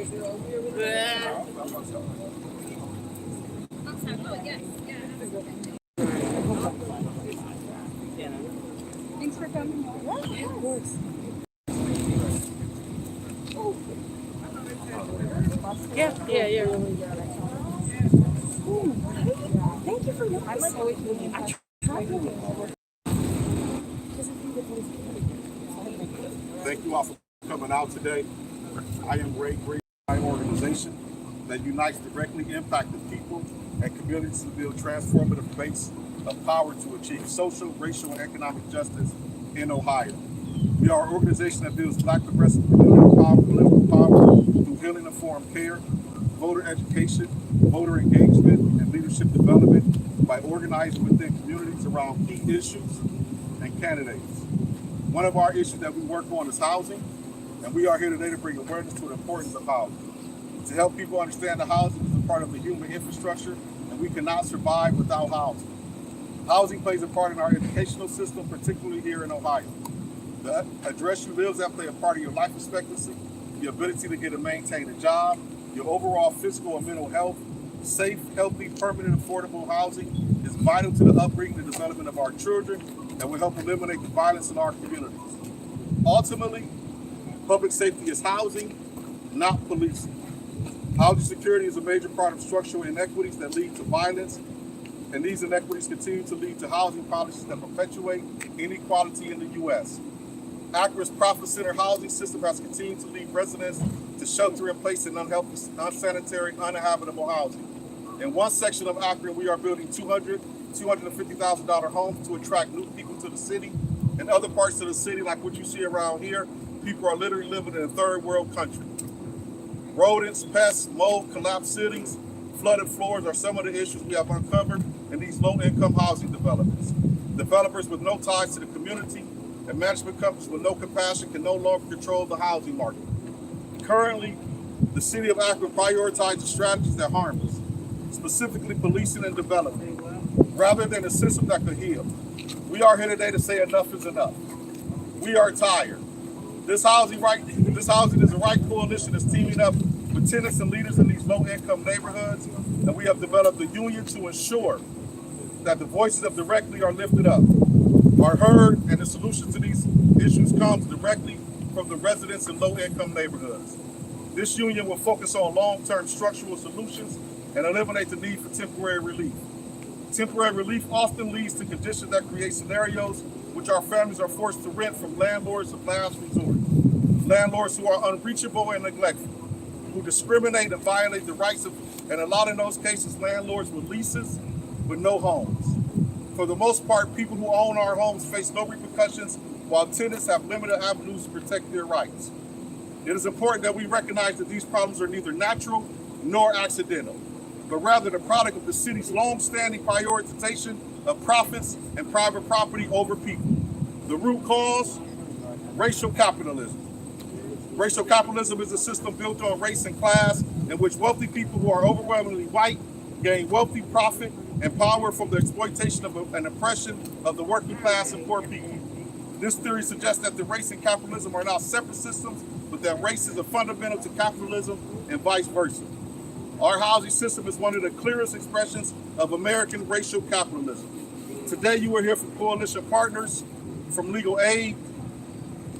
Thanks for coming. Yeah, of course. Yeah. Thank you for your I like always Thank you all for coming out today. I am Ray Green, my organization that unites directly impacted people and communities to build transformative base of power to achieve social, racial, and economic justice in Ohio. We are an organization that builds Black progressive community political power through healing informed care, voter education, voter engagement, and leadership development by organizing within communities around key issues and candidates. One of our issues that we work on is housing, and we are here today to bring awareness to the importance of housing. To help people understand that housing is a part of the human infrastructure, and we cannot survive without housing. Housing plays a part in our educational system, particularly here in Ohio. The address you live at play a part of your life expectancy, your ability to get and maintain a job, your overall physical and mental health. Safe, healthy, permanent, affordable housing is vital to the upbringing and development of our children and will help eliminate the violence in our communities. Ultimately, public safety is housing, not policing. Housing security is a major part of structural inequities that lead to violence, and these inequities continue to lead to housing policies that perpetuate inequality in the U.S. Akron's profit-centered housing system has continued to lead residents to shelter in place in unhealthy, unsanitary, uninhabitable housing. In one section of Akron, we are building $250,000 homes to attract new people to the city. In other parts of the city, like what you see around here, people are literally living in a third world country. Rodents, pests, mold, collapsed ceilings, flooded floors are some of the issues we have uncovered in these low-income housing developments. Developers with no ties to the community and management companies with no compassion can no longer control the housing market. Currently, the City of Akron prioritizes strategies that harm us, specifically policing and development, rather than a system that could heal. We are here today to say enough is enough. We are tired. This housing is a right coalition that's teaming up with tenants and leaders in these low-income neighborhoods, and we have developed a union to ensure that the voices of directly are lifted up, are heard, and the solution to these issues comes directly from the residents in low-income neighborhoods. This union will focus on long-term structural solutions and eliminate the need for temporary relief. Temporary relief often leads to conditions that create scenarios which our families are forced to rent from landlords of last resort. Landlords who are unreachable and neglectful, who discriminate and violate the rights of, and a lot in those cases, landlords with leases with no homes. For the most part, people who own our homes face no repercussions, while tenants have limited avenues to protect their rights. It is important that we recognize that these problems are neither natural nor accidental, but rather the product of the city's long-standing prioritization of profits and private property over people. The root cause, racial capitalism. Racial capitalism is a system built on race and class in which wealthy people who are overwhelmingly white gain wealthy profit and power from the exploitation of and oppression of the working class and poor people. This theory suggests that the race and capitalism are not separate systems, but that race is a fundamental to capitalism and vice versa. Our housing system is one of the clearest expressions of American racial capitalism. Today you will hear from coalition partners, from legal aid,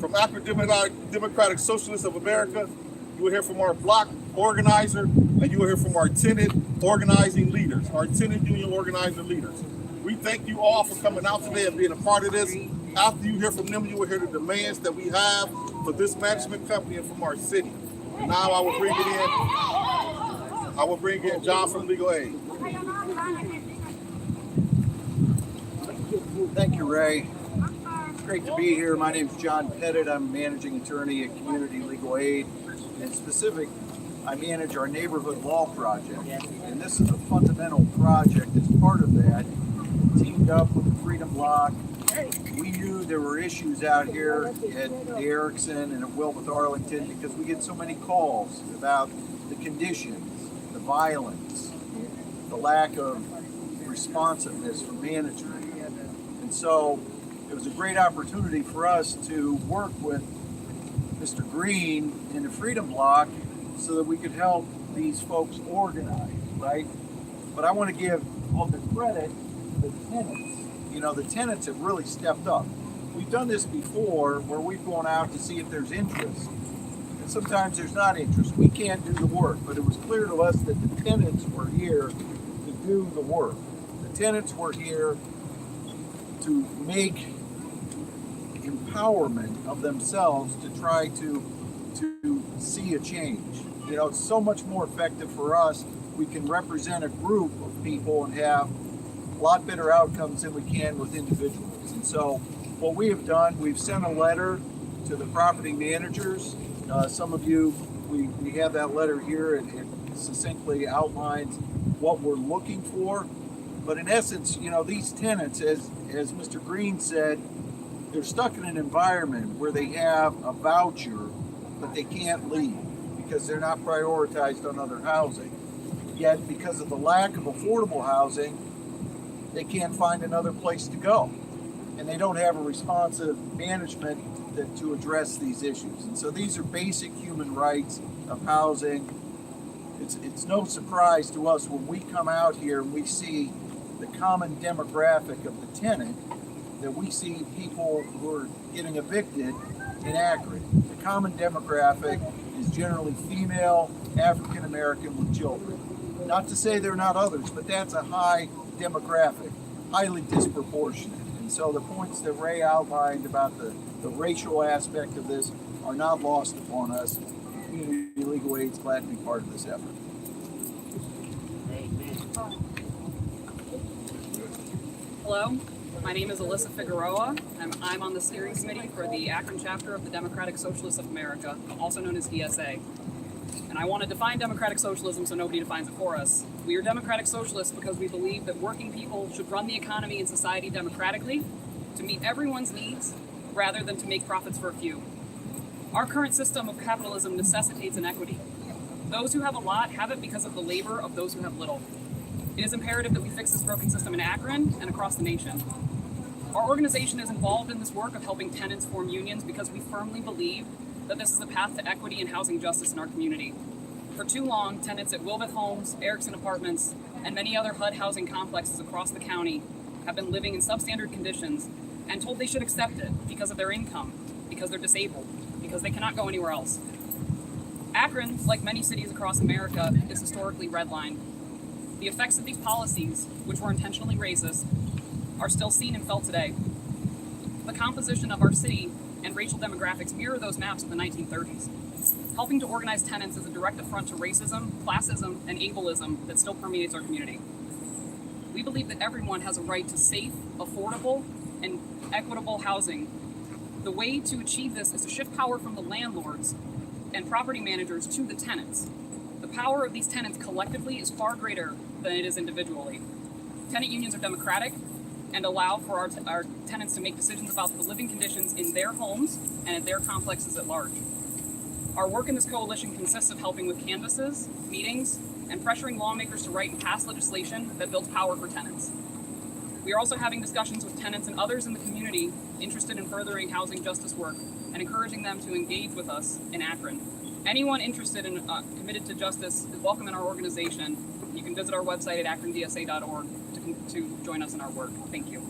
from Akron Democratic Socialists of America. You will hear from our block organizer, and you will hear from our tenant organizing leaders, our tenant union organizing leaders. We thank you all for coming out today and being a part of this. After you hear from them, you will hear the demands that we have for this management company and from our city. And now I will bring in John from Legal Aid. Thank you, Ray. It's great to be here. My name is John Pettit. I'm managing attorney at Community Legal Aid. In specific, I manage our neighborhood law project. And this is a fundamental project. As part of that, teamed up with the Freedom Block. We knew there were issues out here at the Ericsson and at Wilbeth Arlington because we get so many calls about the conditions, the violence, the lack of responsiveness from management. And so it was a great opportunity for us to work with Mr. Green in the Freedom Block so that we could help these folks organize, right? But I want to give all the credit to the tenants. You know, the tenants have really stepped up. We've done this before where we've gone out to see if there's interest. And sometimes there's not interest. We can't do the work, but it was clear to us that the tenants were here to do the work. The tenants were here to make empowerment of themselves to try to see a change. You know, it's so much more effective for us. We can represent a group of people and have a lot better outcomes than we can with individuals. And so what we have done, we've sent a letter to the property managers. Some of you, we have that letter here, and it succinctly outlines what we're looking for. But in essence, you know, these tenants, as Mr. Green said, they're stuck in an environment where they have a voucher, but they can't leave because they're not prioritized on other housing. Yet, because of the lack of affordable housing, they can't find another place to go. And they don't have a responsive management to address these issues. And so these are basic human rights of housing. It's no surprise to us when we come out here and we see the common demographic of the tenant, that we see people who are getting evicted in Akron. The common demographic is generally female, African American with children. Not to say there are not others, but that's a high demographic, highly disproportionate. And so the points that Ray outlined about the racial aspect of this are not lost upon us. Community Legal Aid's glad to be part of this effort. Hello, my name is Alyssa Figueroa. I'm on the steering committee for the Akron chapter of the Democratic Socialists of America, also known as DSA. And I want to define democratic socialism so nobody defines it for us. We are democratic socialists because we believe that working people should run the economy and society democratically to meet everyone's needs rather than to make profits for a few. Our current system of capitalism necessitates inequity. Those who have a lot have it because of the labor of those who have little. It is imperative that we fix this broken system in Akron and across the nation. Our organization is involved in this work of helping tenants form unions because we firmly believe that this is the path to equity and housing justice in our community. For too long, tenants at Wilbeth Homes, Ericsson Apartments, and many other HUD housing complexes across the county have been living in substandard conditions and told they should accept it because of their income, because they're disabled, because they cannot go anywhere else. Akron, like many cities across America, is historically redlined. The effects of these policies, which were intentionally racist, are still seen and felt today. The composition of our city and racial demographics mirror those maps of the 1930s. Helping to organize tenants is a direct affront to racism, classism, and ableism that still permeates our community. We believe that everyone has a right to safe, affordable, and equitable housing. The way to achieve this is to shift power from the landlords and property managers to the tenants. The power of these tenants collectively is far greater than it is individually. Tenant unions are democratic and allow for our tenants to make decisions about the living conditions in their homes and at their complexes at large. Our work in this coalition consists of helping with canvasses, meetings, and pressuring lawmakers to write and pass legislation that builds power for tenants. We are also having discussions with tenants and others in the community interested in furthering housing justice work and encouraging them to engage with us in Akron. Anyone interested in committed to justice is welcome in our organization. You can visit our website at akrondsa.org to join us in our work. Thank you.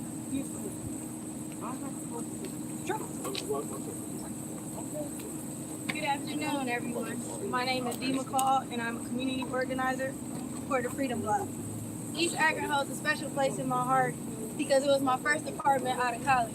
Sure. Good afternoon, everyone. My name is Dee McCall, and I'm a community organizer for the Freedom Block. East Akron holds a special place in my heart because it was my first apartment out of college,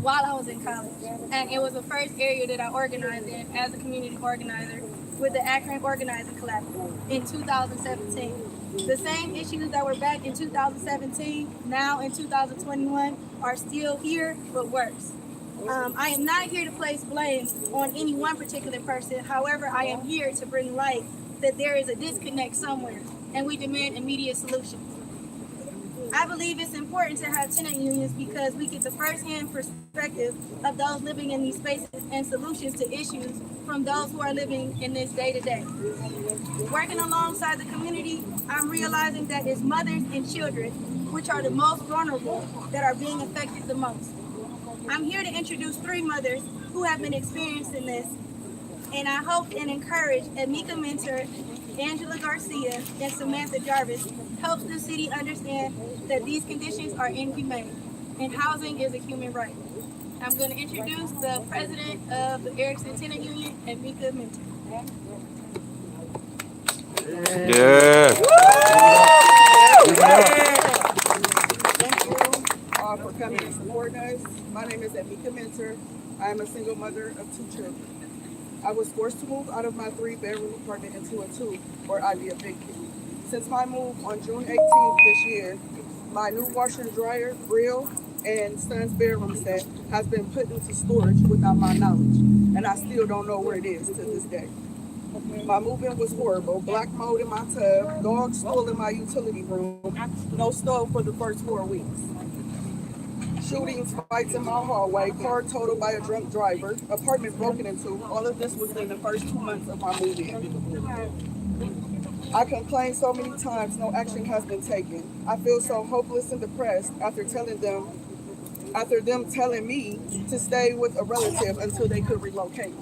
while I was in college. And it was the first area that I organized in as a community organizer with the Akron Organizing Collaborative in 2017. The same issues that were back in 2017, now in 2021, are still here, but worse. I am not here to place blame on any one particular person. However, I am here to bring light that there is a disconnect somewhere, and we demand immediate solutions. I believe it's important to have tenant unions because we get the first-hand perspective of those living in these spaces and solutions to issues from those who are living in this day-to-day. Working alongside the community, I'm realizing that it's mothers and children, which are the most vulnerable, that are being affected the most. I'm here to introduce 3 mothers who have been experiencing this and I hope and encourage Amika Mentor, Angela Garcia, and Samantha Jarvis helps the city understand that these conditions are inhumane and housing is a human right. I'm going to introduce the president of the Ericsson Tenant Union, Amika Mentor. Yeah. Thank you all for coming and supporting us. My name is Amika Mentor. I am a single mother of 2 children. I was forced to move out of my 3-bedroom apartment into a 2, or I'd be evicted. Since my move on June 18th this year, my new washer and dryer, grill, and son's bedroom set has been put into storage without my knowledge, and I still don't know where it is to this day. My move-in was horrible. Black mold in my tub, dogs stool in my utility room, no stove for the first 4 weeks. Shootings, fights in my hallway, car totaled by a drunk driver, apartment broken into. All of this was in the first 2 months of my move-in. I complained so many times, no action has been taken. I feel so hopeless and depressed after them telling me to stay with a relative until they could relocate,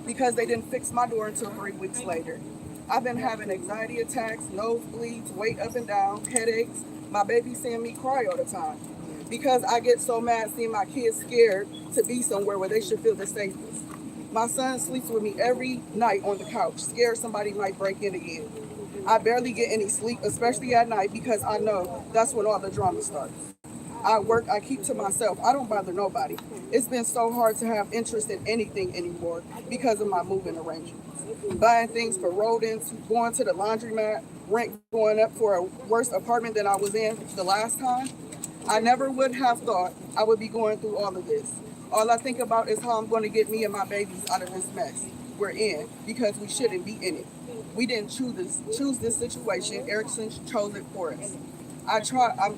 because they didn't fix my door until 3 weeks later. I've been having anxiety attacks, nosebleeds, weight up and down, headaches. My baby seeing me cry all the time because I get so mad seeing my kids scared to be somewhere where they should feel the safest. My son sleeps with me every night on the couch, scared somebody might break in again. I barely get any sleep, especially at night, because I know that's when all the drama starts. I work, I keep to myself. I don't bother nobody. It's been so hard to have interest in anything anymore because of my moving arrangements. Buying things for rodents, going to the laundromat, rent going up for a worse apartment than I was in the last time. I never would have thought I would be going through all of this. All I think about is how I'm going to get me and my babies out of this mess we're in, because we shouldn't be in it. We didn't choose this situation. Ericsson chose it for us. I'm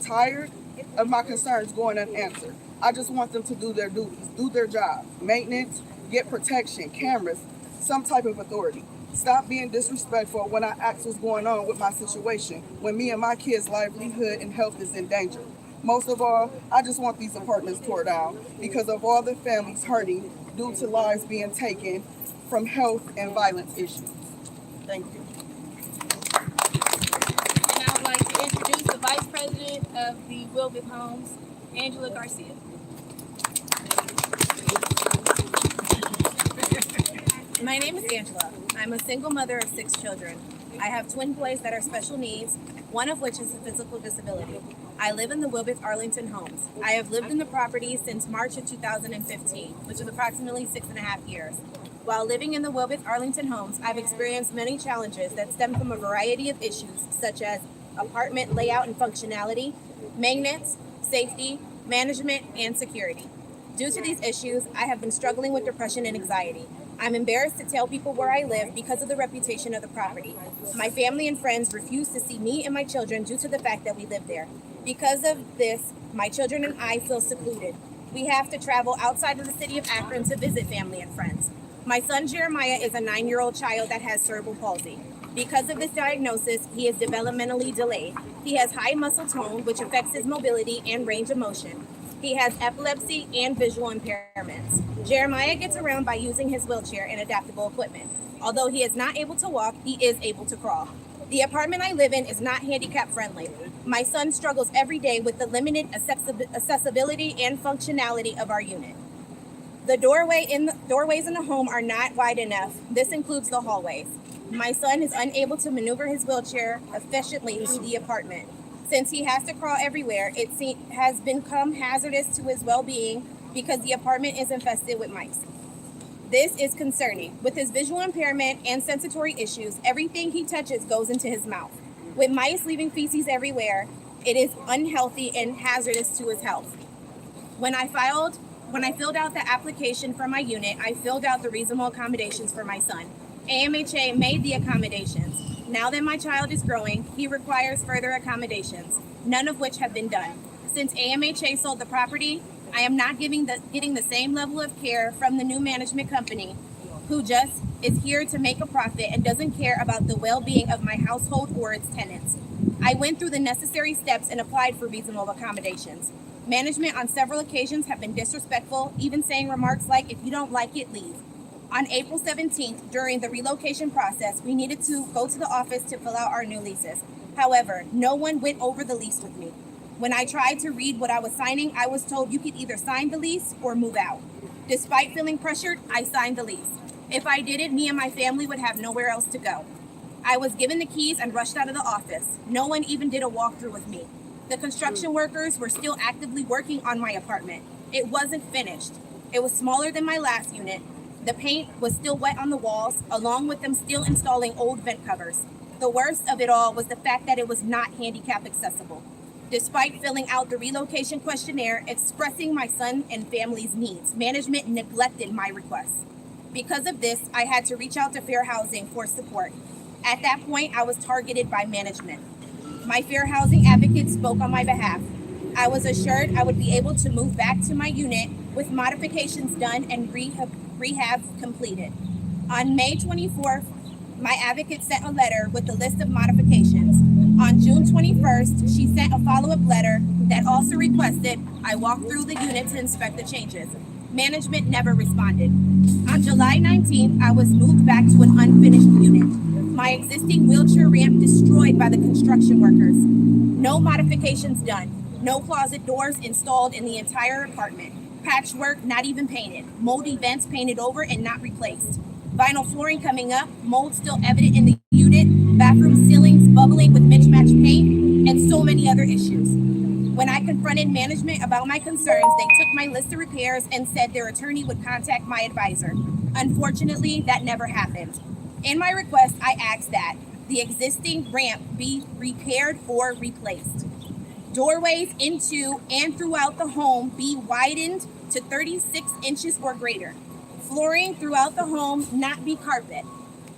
tired of my concerns going unanswered. I just want them to do their duties, do their job, maintenance, get protection, cameras, some type of authority. Stop being disrespectful when I ask what's going on with my situation, when me and my kids' livelihood and health is in danger. Most of all, I just want these apartments torn down because of all the families hurting due to lives being taken from health and violence issues. Thank you. And I would like to introduce the Vice President of the Wilbeth Homes, Angela Garcia. My name is Angela. I'm a single mother of 6 children. I have twin boys that are special needs, one of which is a physical disability. I live in the Wilbeth Arlington homes. I have lived in the property since March of 2015, which is approximately 6.5 years. While living in the Wilbeth Arlington homes, I've experienced many challenges that stem from a variety of issues, such as apartment layout and functionality, maintenance, safety, management, and security. Due to these issues, I have been struggling with depression and anxiety. I'm embarrassed to tell people where I live because of the reputation of the property. My family and friends refuse to see me and my children due to the fact that we live there. Because of this, my children and I feel secluded. We have to travel outside of the city of Akron to visit family and friends. My son Jeremiah is a 9-year-old child that has cerebral palsy. Because of this diagnosis, he is developmentally delayed. He has high muscle tone, which affects his mobility and range of motion. He has epilepsy and visual impairments. Jeremiah gets around by using his wheelchair and adaptable equipment. Although he is not able to walk, he is able to crawl. The apartment I live in is not handicap friendly. My son struggles every day with the limited accessibility and functionality of our unit. The doorways in the home are not wide enough. This includes the hallways. My son is unable to maneuver his wheelchair efficiently through the apartment. Since he has to crawl everywhere, it has become hazardous to his well-being because the apartment is infested with mice. This is concerning. With his visual impairment and sensory issues, everything he touches goes into his mouth. With mice leaving feces everywhere, it is unhealthy and hazardous to his health. When I filled out the application for my unit, I filled out the reasonable accommodations for my son. AMHA made the accommodations. Now that my child is growing, he requires further accommodations, none of which have been done. Since AMHA sold the property, I am not getting the same level of care from the new management company, who just is here to make a profit and doesn't care about the well-being of my household or its tenants. I went through the necessary steps and applied for reasonable accommodations. Management on several occasions have been disrespectful, even saying remarks like, "If you don't like it, leave." On April 17th, during the relocation process, we needed to go to the office to fill out our new leases. However, no one went over the lease with me. When I tried to read what I was signing, I was told you could either sign the lease or move out. Despite feeling pressured, I signed the lease. If I didn't, me and my family would have nowhere else to go. I was given the keys and rushed out of the office. No one even did a walkthrough with me. The construction workers were still actively working on my apartment. It wasn't finished. It was smaller than my last unit. The paint was still wet on the walls, along with them still installing old vent covers. The worst of it all was the fact that it was not handicap accessible. Despite filling out the relocation questionnaire expressing my son and family's needs, management neglected my requests. Because of this, I had to reach out to Fair Housing for support. At that point, I was targeted by management. My Fair Housing advocate spoke on my behalf. I was assured I would be able to move back to my unit with modifications done and rehab completed. On May 24th, my advocate sent a letter with a list of modifications. On June 21st, she sent a follow-up letter that also requested I walk through the unit to inspect the changes. Management never responded. On July 19th, I was moved back to an unfinished unit. My existing wheelchair ramp destroyed by the construction workers. No modifications done. No closet doors installed in the entire apartment. Patchwork not even painted. Moldy vents painted over and not replaced. Vinyl flooring coming up, mold still evident in the unit, bathroom ceilings bubbling with mismatched paint, and so many other issues. When I confronted management about my concerns, they took my list of repairs and said their attorney would contact my advisor. Unfortunately, that never happened. In my request, I asked that the existing ramp be repaired or replaced. Doorways into and throughout the home be widened to 36 inches or greater. Flooring throughout the home not be carpet.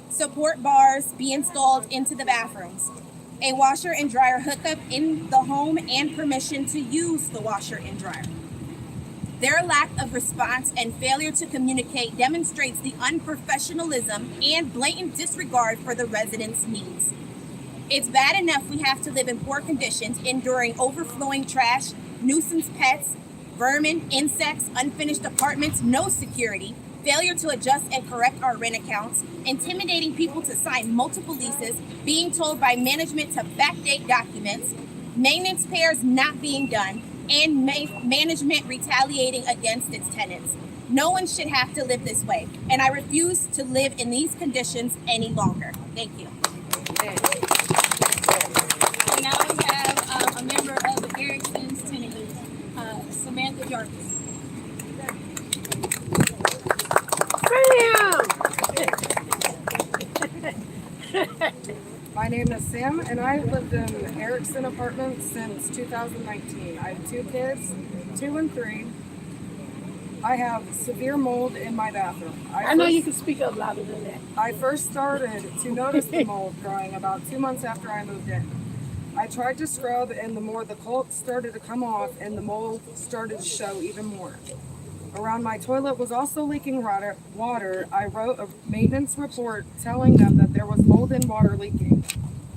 Support bars be installed into the bathrooms. A washer and dryer hookup in the home and permission to use the washer and dryer. Their lack of response and failure to communicate demonstrates the unprofessionalism and blatant disregard for the residents' needs. It's bad enough we have to live in poor conditions, enduring overflowing trash, nuisance pets, vermin, insects, unfinished apartments, no security, failure to adjust and correct our rent accounts, intimidating people to sign multiple leases, being told by management to backdate documents, maintenance repairs not being done, and management retaliating against its tenants. No one should have to live this way, and I refuse to live in these conditions any longer. Thank you. And now we have a member of the Ericsson's tenant, Samantha Jarvis. My name is Sam, and I've lived in Ericsson apartments since 2019. I have 2 kids, 2 and 3. I have severe mold in my bathroom. I know you can speak up louder than that. I first started to notice the mold growing about 2 months after I moved in. I tried to scrub, and the more the coat started to come off and the mold started to show even more. Around my toilet was also leaking water. I wrote a maintenance report telling them that there was mold and water leaking.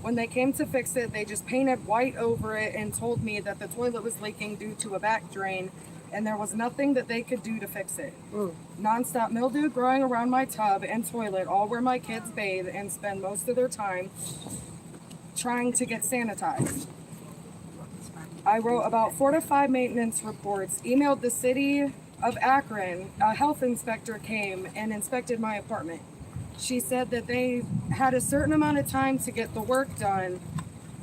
When they came to fix it, they just painted white over it and told me that the toilet was leaking due to a back drain, and there was nothing that they could do to fix it. Non-stop mildew growing around my tub and toilet, all where my kids bathe and spend most of their time trying to get sanitized. I wrote about 4 to 5 maintenance reports, emailed the City of Akron. A health inspector came and inspected my apartment. She said that they had a certain amount of time to get the work done,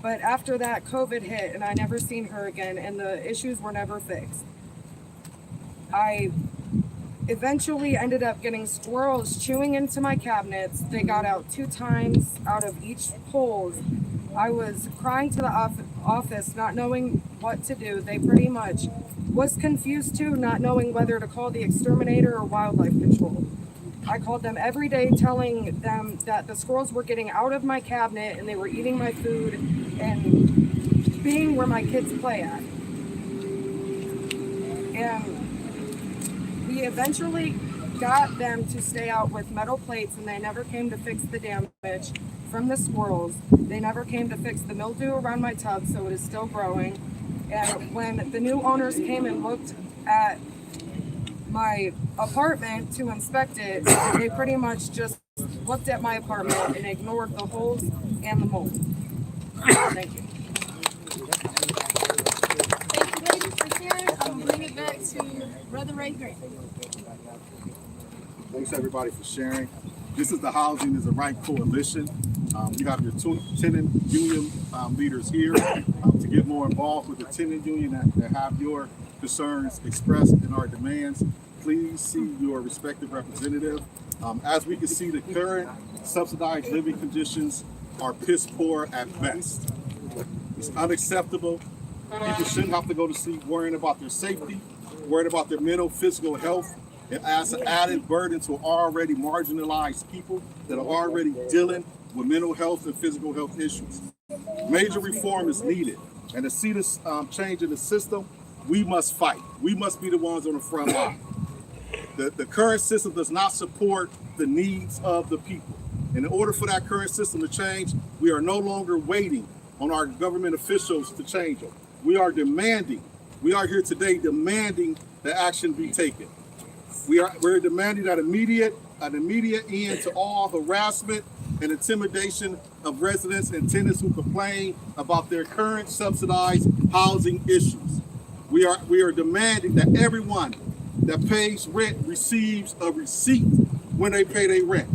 but after that COVID hit and I never seen her again and the issues were never fixed. I eventually ended up getting squirrels chewing into my cabinets. They got out 2 times out of each hole. I was crying to the office, not knowing what to do. They pretty much was confused too, not knowing whether to call the exterminator or wildlife control. I called them every day telling them that the squirrels were getting out of my cabinet and they were eating my food and being where my kids play at. And we eventually got them to stay out with metal plates, and they never came to fix the damage from the squirrels. They never came to fix the mildew around my tub, so it is still growing. And when the new owners came and looked at my apartment to inspect it, they pretty much just looked at my apartment and ignored the holes and the mold. Thank you. Thank you, ladies, for sharing. I'm gonna bring it back to Brother Ray Grant. Thanks everybody for sharing. This is the Housing is a Right Coalition. You have your tenant union leaders here to get more involved with the tenant union that have your concerns expressed in our demands. Please see your respective representative. As we can see, the current subsidized living conditions are piss poor at best. It's unacceptable. People shouldn't have to go to sleep worrying about their safety, worried about their mental, physical health. It adds an added burden to already marginalized people that are already dealing with mental health and physical health issues. Major reform is needed. And to see this change in the system, we must fight. We must be the ones on the front line. The current system does not support the needs of the people. And in order for that current system to change, we are no longer waiting on our government officials to change them. We are here today demanding that action be taken. We're demanding an immediate end to all harassment and intimidation of residents and tenants who complain about their current subsidized housing issues. We are demanding that everyone that pays rent receives a receipt when they pay their rent.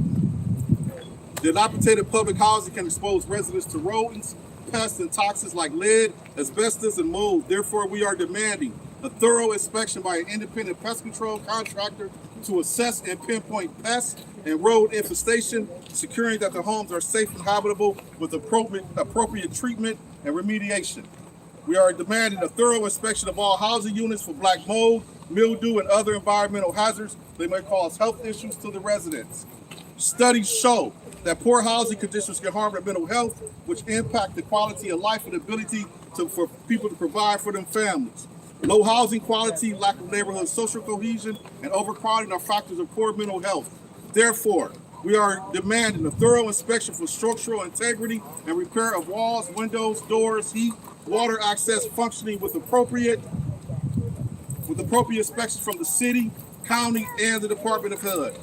Dilapidated public housing can expose residents to rodents, pests, and toxins like lead, asbestos, and mold. Therefore, we are demanding a thorough inspection by an independent pest control contractor to assess and pinpoint pests and road infestation, securing that the homes are safe and habitable with appropriate treatment and remediation. We are demanding a thorough inspection of all housing units for black mold, mildew, and other environmental hazards that may cause health issues to the residents. Studies show that poor housing conditions can harm their mental health, which impact the quality of life and ability for people to provide for their families. Low housing quality, lack of neighborhood social cohesion, and overcrowding are factors of poor mental health. Therefore, we are demanding a thorough inspection for structural integrity and repair of walls, windows, doors, heat, water access functioning with appropriate inspections from the city, county, and the Department of HUD.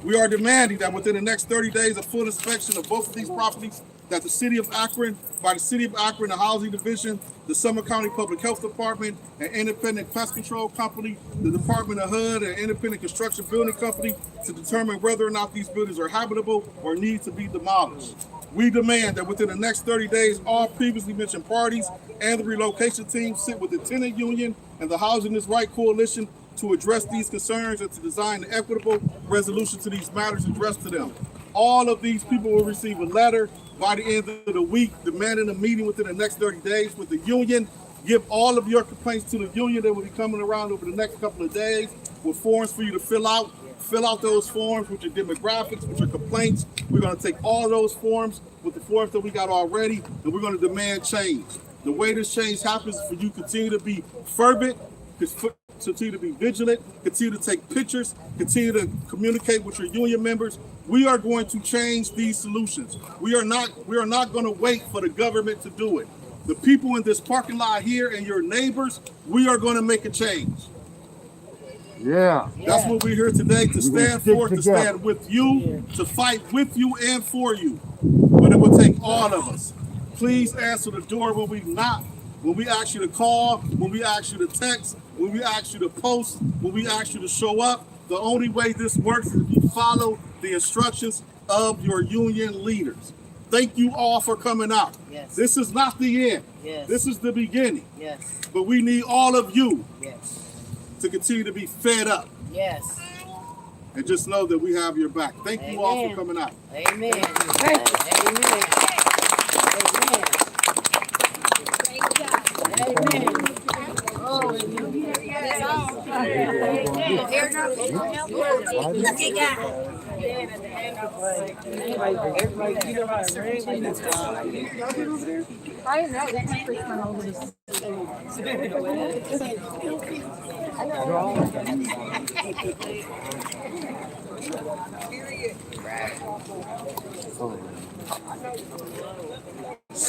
We are demanding that within the next 30 days, a full inspection of both of these properties, that the City of Akron, by the City of Akron, the Housing Division, the Sumner County Public Health Department, an independent pest control company, the Department of HUD, an independent construction building company, to determine whether or not these buildings are habitable or need to be demolished. We demand that within the next 30 days, all previously mentioned parties and the relocation team sit with the tenant union and the Housing is Right Coalition to address these concerns and to design an equitable resolution to these matters addressed to them. All of these people will receive a letter by the end of the week demanding a meeting within the next 30 days with the union. Give all of your complaints to the union. They will be coming around over the next couple of days with forms for you to fill out. Fill out those forms with your demographics, with your complaints. We're going to take all those forms with the forms that we got already, and we're going to demand change. The way this change happens is for you to continue to be fervent, continue to be vigilant, continue to take pictures, continue to communicate with your union members. We are going to change these solutions. We are not going to wait for the government to do it. The people in this parking lot here and your neighbors, we are going to make a change. Yeah. That's what we're here today to stand for, to stand with you, to fight with you and for you. But it will take all of us. Please answer the door when we knock, when we ask you to call, when we ask you to text, when we ask you to post, when we ask you to show up. The only way this works is if you follow the instructions of your union leaders. Thank you all for coming out. Yes. This is not the end. Yes. This is the beginning. Yes. But we need all of you Yes. to continue to be fed up. Yes. And just know that we have your back. Thank you all for coming out. Amen. Amen. Amen. Oh, I know, that's my first time over this.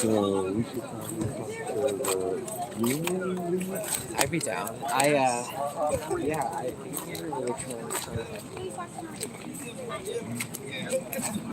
So we should probably talk to the union. I'd be down. Yeah, I can't remember which one.